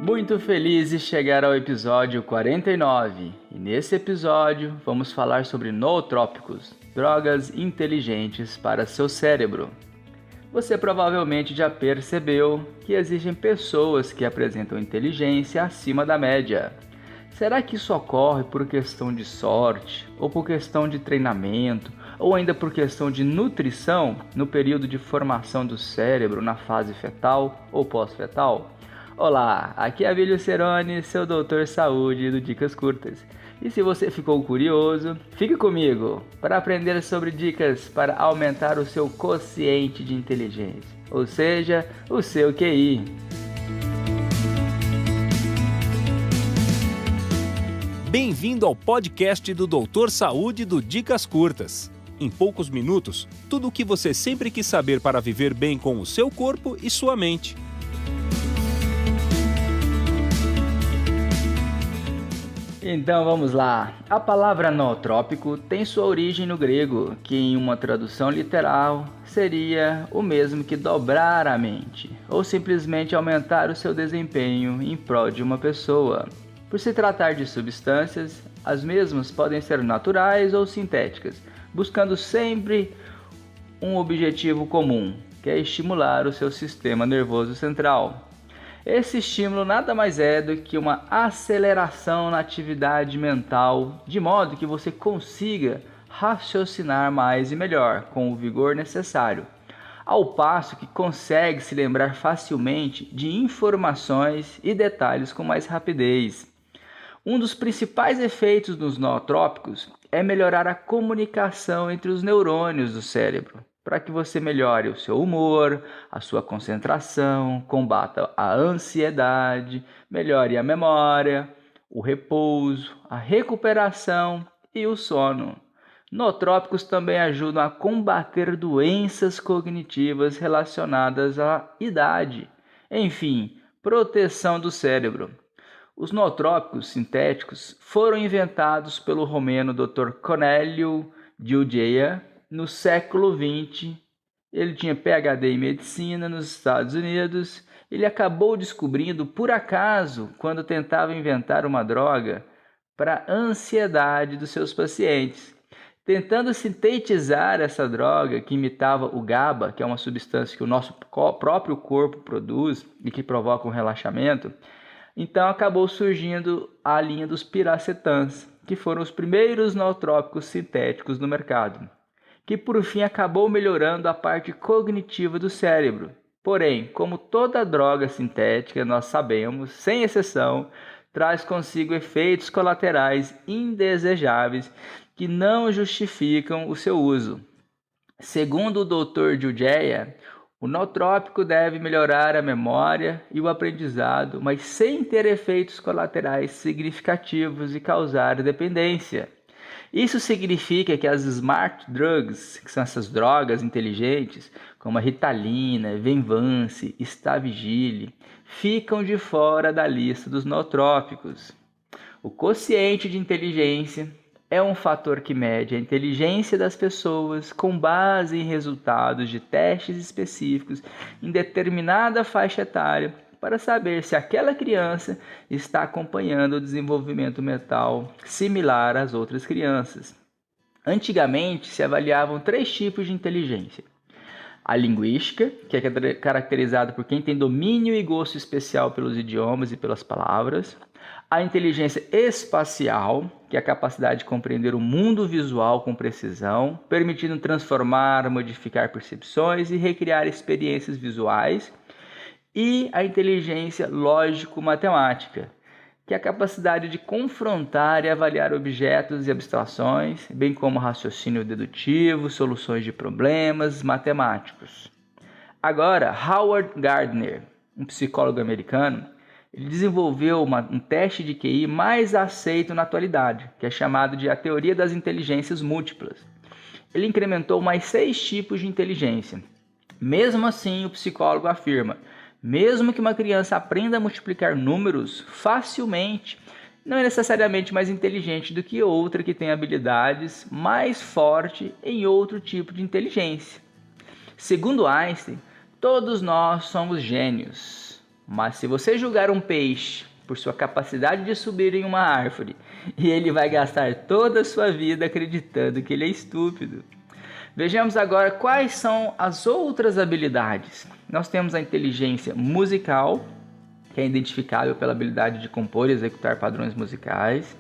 Muito feliz de chegar ao episódio 49 e nesse episódio vamos falar sobre nootrópicos, drogas inteligentes para seu cérebro. Você provavelmente já percebeu que existem pessoas que apresentam inteligência acima da média. Será que isso ocorre por questão de sorte, ou por questão de treinamento, ou ainda por questão de nutrição no período de formação do cérebro na fase fetal ou pós-fetal? Olá, aqui é Abílio Ceroni, seu doutor saúde do Dicas Curtas. E se você ficou curioso, fique comigo para aprender sobre dicas para aumentar o seu quociente de inteligência, ou seja, o seu QI. Bem-vindo ao podcast do Doutor Saúde do Dicas Curtas. Em poucos minutos, tudo o que você sempre quis saber para viver bem com o seu corpo e sua mente. Então vamos lá. A palavra nootrópico tem sua origem no grego, que em uma tradução literal seria o mesmo que dobrar a mente, ou simplesmente aumentar o seu desempenho em prol de uma pessoa. Por se tratar de substâncias, as mesmas podem ser naturais ou sintéticas, buscando sempre um objetivo comum, que é estimular o seu sistema nervoso central. Esse estímulo nada mais é do que uma aceleração na atividade mental, de modo que você consiga raciocinar mais e melhor, com o vigor necessário, ao passo que consegue se lembrar facilmente de informações e detalhes com mais rapidez. Um dos principais efeitos dos nootrópicos é melhorar a comunicação entre os neurônios do cérebro, para que você melhore o seu humor, a sua concentração, combata a ansiedade, melhore a memória, o repouso, a recuperação e o sono. Nootrópicos também ajudam a combater doenças cognitivas relacionadas à idade. Enfim, proteção do cérebro. Os nootrópicos sintéticos foram inventados pelo romeno Dr. Cornélio Giugea no século XX. Ele tinha PhD em medicina nos Estados Unidos. Ele acabou descobrindo por acaso quando tentava inventar uma droga para a ansiedade dos seus pacientes. Tentando sintetizar essa droga que imitava o GABA, que é uma substância que o nosso próprio corpo produz e que provoca um relaxamento, então acabou surgindo a linha dos piracetans, que foram os primeiros nootrópicos sintéticos no mercado, que por fim acabou melhorando a parte cognitiva do cérebro. Porém, como toda droga sintética, nós sabemos, sem exceção, traz consigo efeitos colaterais indesejáveis que não justificam o seu uso. Segundo o Dr. Giugea, o nootrópico deve melhorar a memória e o aprendizado, mas sem ter efeitos colaterais significativos e causar dependência. Isso significa que as smart drugs, que são essas drogas inteligentes, como a Ritalina, Venvance, Stavigile, ficam de fora da lista dos nootrópicos. O quociente de inteligência é um fator que mede a inteligência das pessoas com base em resultados de testes específicos em determinada faixa etária para saber se aquela criança está acompanhando o desenvolvimento mental similar às outras crianças. Antigamente se avaliavam 3 tipos de inteligência. A linguística, que é caracterizada por quem tem domínio e gosto especial pelos idiomas e pelas palavras. A inteligência espacial, que é a capacidade de compreender o mundo visual com precisão, permitindo transformar, modificar percepções e recriar experiências visuais. E a inteligência lógico-matemática, que é a capacidade de confrontar e avaliar objetos e abstrações, bem como raciocínio dedutivo, soluções de problemas matemáticos. Agora, Howard Gardner, um psicólogo americano, ele desenvolveu um teste de QI mais aceito na atualidade, que é chamado de a teoria das inteligências múltiplas. Ele incrementou mais 6 tipos de inteligência. Mesmo assim, o psicólogo afirma, mesmo que uma criança aprenda a multiplicar números facilmente, não é necessariamente mais inteligente do que outra que tem habilidades mais fortes em outro tipo de inteligência. Segundo Einstein, todos nós somos gênios. Mas se você julgar um peixe por sua capacidade de subir em uma árvore, e ele vai gastar toda a sua vida acreditando que ele é estúpido. Vejamos agora quais são as outras habilidades. Nós temos a inteligência musical, que é identificável pela habilidade de compor e executar padrões musicais.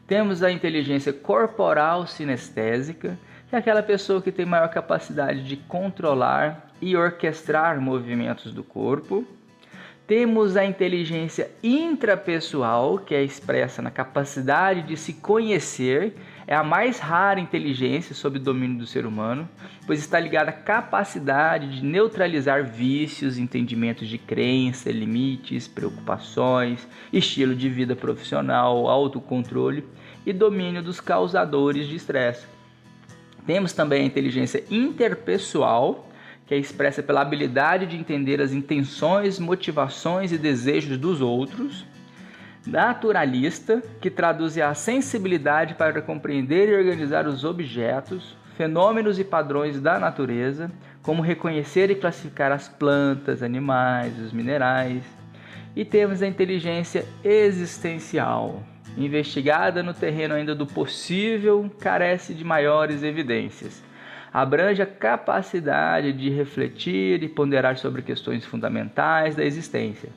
Temos a inteligência corporal sinestésica, que é aquela pessoa que tem maior capacidade de controlar e orquestrar movimentos do corpo. Temos a inteligência intrapessoal, que é expressa na capacidade de se conhecer. É a mais rara inteligência sob domínio do ser humano, pois está ligada à capacidade de neutralizar vícios, entendimentos de crença, limites, preocupações, estilo de vida profissional, autocontrole e domínio dos causadores de estresse. Temos também a inteligência interpessoal, que é expressa pela habilidade de entender as intenções, motivações e desejos dos outros. Naturalista, que traduz a sensibilidade para compreender e organizar os objetos, fenômenos e padrões da natureza, como reconhecer e classificar as plantas, animais, os minerais. E temos a inteligência existencial, investigada no terreno ainda do possível, carece de maiores evidências. Abrange a capacidade de refletir e ponderar sobre questões fundamentais da existência.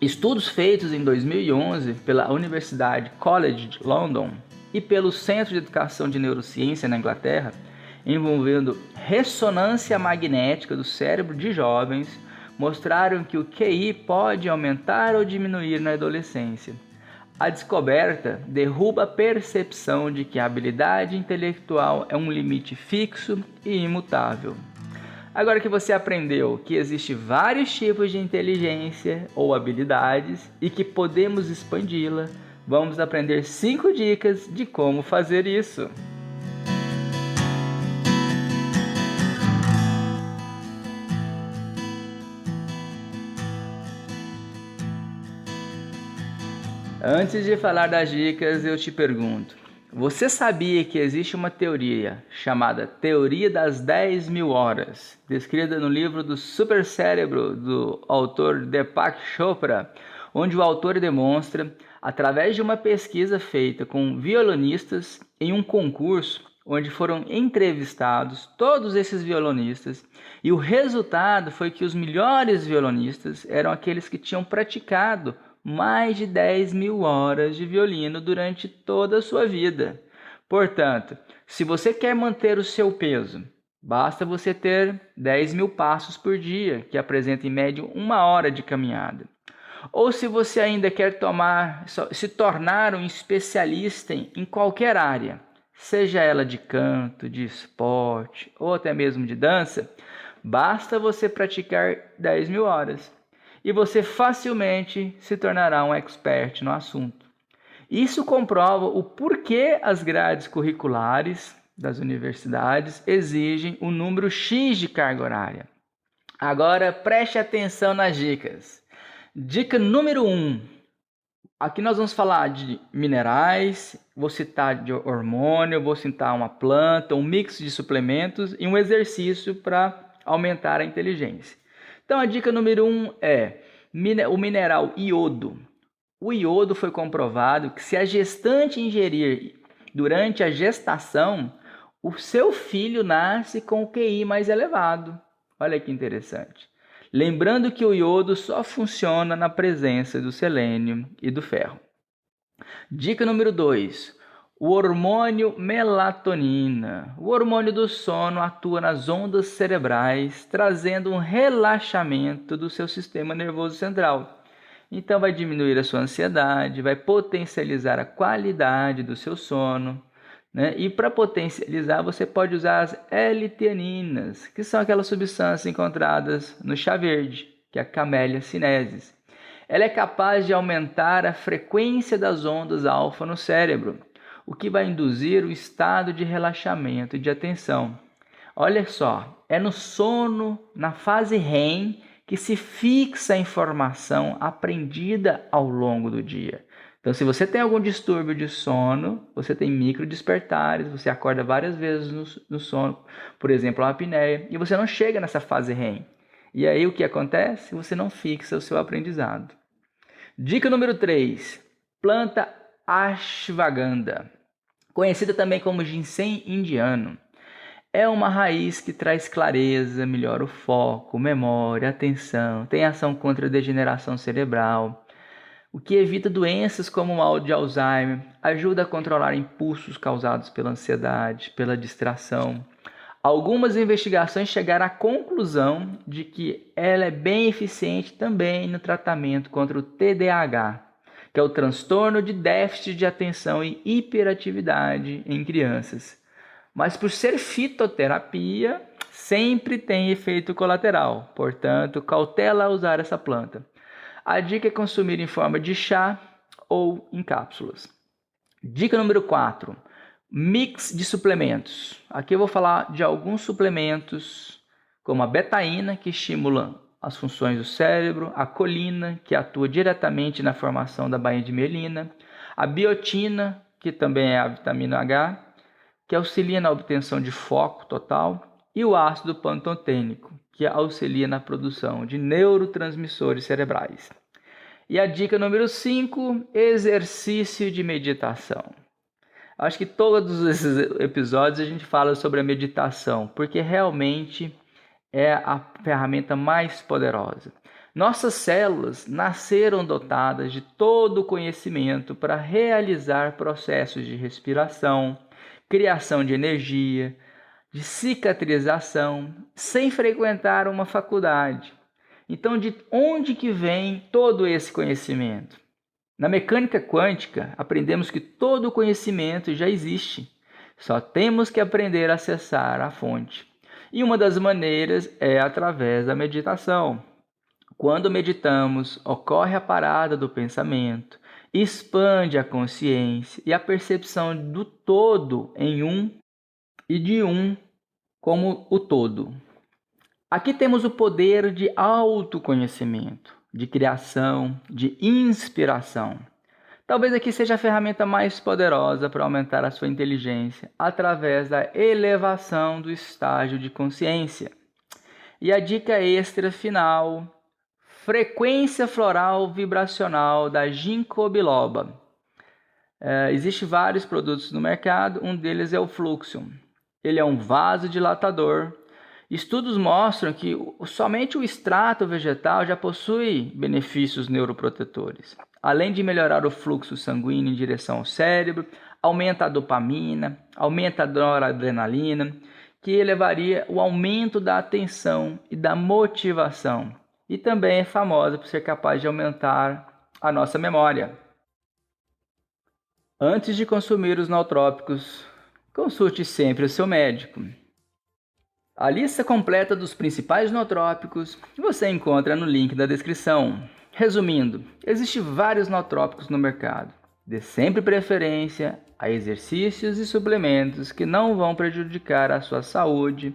Estudos feitos em 2011 pela Universidade College de London e pelo Centro de Educação de Neurociência na Inglaterra, envolvendo ressonância magnética do cérebro de jovens, mostraram que o QI pode aumentar ou diminuir na adolescência. A descoberta derruba a percepção de que a habilidade intelectual é um limite fixo e imutável. Agora que você aprendeu que existem vários tipos de inteligência ou habilidades e que podemos expandi-la, vamos aprender 5 dicas de como fazer isso. Antes de falar das dicas, eu te pergunto: você sabia que existe uma teoria chamada Teoria das 10.000 horas, descrita no livro do Supercérebro do autor Deepak Chopra, onde o autor demonstra, através de uma pesquisa feita com violonistas em um concurso, onde foram entrevistados todos esses violonistas, e o resultado foi que os melhores violonistas eram aqueles que tinham praticado mais de 10.000 horas de violino durante toda a sua vida. Portanto, se você quer manter o seu peso, basta você ter 10.000 passos por dia, que apresenta em média 1 hora de caminhada. Ou se você ainda quer se tornar um especialista em qualquer área, seja ela de canto, de esporte ou até mesmo de dança, basta você praticar 10.000 horas. E você facilmente se tornará um expert no assunto. Isso comprova o porquê as grades curriculares das universidades exigem um número X de carga horária. Agora preste atenção nas dicas. Dica número 1. Aqui nós vamos falar de minerais, vou citar de hormônio, vou citar uma planta, um mix de suplementos e um exercício para aumentar a inteligência. Então a dica número 1 é o mineral iodo. O iodo foi comprovado que se a gestante ingerir durante a gestação, o seu filho nasce com o QI mais elevado. Olha que interessante. Lembrando que o iodo só funciona na presença do selênio e do ferro. Dica número 2. O hormônio melatonina. O hormônio do sono atua nas ondas cerebrais, trazendo um relaxamento do seu sistema nervoso central. Então vai diminuir a sua ansiedade, vai potencializar a qualidade do seu sono, né? E para potencializar você pode usar as L-teaninas, que são aquelas substâncias encontradas no chá verde, que é a Camellia sinensis. Ela é capaz de aumentar a frequência das ondas alfa no cérebro, o que vai induzir o estado de relaxamento e de atenção. Olha só, é no sono, na fase REM, que se fixa a informação aprendida ao longo do dia. Então, se você tem algum distúrbio de sono, você tem microdespertares, você acorda várias vezes no sono, por exemplo, a apneia, e você não chega nessa fase REM. E aí o que acontece? Você não fixa o seu aprendizado. Dica número 3. Planta ashwagandha, conhecida também como ginseng indiano. É uma raiz que traz clareza, melhora o foco, memória, atenção, tem ação contra a degeneração cerebral, o que evita doenças como o mal de Alzheimer, ajuda a controlar impulsos causados pela ansiedade, pela distração. Algumas investigações chegaram à conclusão de que ela é bem eficiente também no tratamento contra o TDAH, que é o transtorno de déficit de atenção e hiperatividade em crianças. Mas por ser fitoterapia, sempre tem efeito colateral, portanto, cautela ao usar essa planta. A dica é consumir em forma de chá ou em cápsulas. Dica número 4. Mix de suplementos. Aqui eu vou falar de alguns suplementos, como a betaína, que estimula as funções do cérebro, a colina, que atua diretamente na formação da bainha de mielina, a biotina, que também é a vitamina H, que auxilia na obtenção de foco total, e o ácido pantotênico, que auxilia na produção de neurotransmissores cerebrais. E a dica número 5, exercício de meditação. Acho que todos esses episódios a gente fala sobre a meditação, porque realmente é a ferramenta mais poderosa. Nossas células nasceram dotadas de todo o conhecimento para realizar processos de respiração, criação de energia, de cicatrização, sem frequentar uma faculdade. Então, de onde que vem todo esse conhecimento? Na mecânica quântica, aprendemos que todo o conhecimento já existe. Só temos que aprender a acessar a fonte. E uma das maneiras é através da meditação. Quando meditamos, ocorre a parada do pensamento, expande a consciência e a percepção do todo em um e de um como o todo. Aqui temos o poder de autoconhecimento, de criação, de inspiração. Talvez aqui seja a ferramenta mais poderosa para aumentar a sua inteligência através da elevação do estágio de consciência. E a dica extra final: frequência floral vibracional da ginkgo biloba. Existem vários produtos no mercado, um deles é o Fluxium. Ele é um vasodilatador. Estudos mostram que somente o extrato vegetal já possui benefícios neuroprotetores. Além de melhorar o fluxo sanguíneo em direção ao cérebro, aumenta a dopamina, aumenta a noradrenalina, que elevaria o aumento da atenção e da motivação. E também é famosa por ser capaz de aumentar a nossa memória. Antes de consumir os nootrópicos, consulte sempre o seu médico. A lista completa dos principais nootrópicos você encontra no link da descrição. Resumindo, existem vários nootrópicos no mercado. Dê sempre preferência a exercícios e suplementos que não vão prejudicar a sua saúde,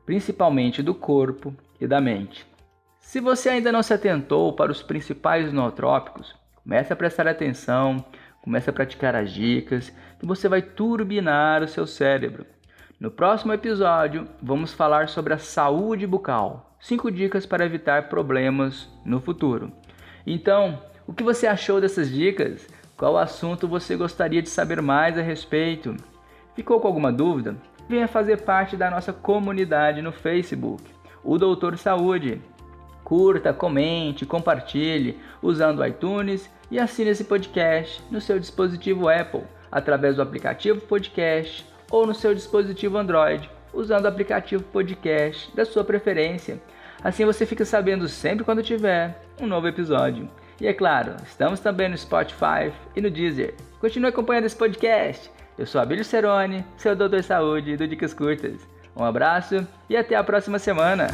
principalmente do corpo e da mente. Se você ainda não se atentou para os principais nootrópicos, comece a prestar atenção, comece a praticar as dicas, que você vai turbinar o seu cérebro. No próximo episódio, vamos falar sobre a saúde bucal. 5 dicas para evitar problemas no futuro. Então, o que você achou dessas dicas? Qual assunto você gostaria de saber mais a respeito? Ficou com alguma dúvida? Venha fazer parte da nossa comunidade no Facebook, o Doutor Saúde. Curta, comente, compartilhe usando o iTunes e assine esse podcast no seu dispositivo Apple, através do aplicativo Podcast, ou no seu dispositivo Android, usando o aplicativo Podcast da sua preferência. Assim você fica sabendo sempre quando tiver um novo episódio. E é claro, estamos também no Spotify e no Deezer. Continue acompanhando esse podcast. Eu sou Abílio Ceroni, seu Doutor Saúde do Dicas Curtas. Um abraço e até a próxima semana.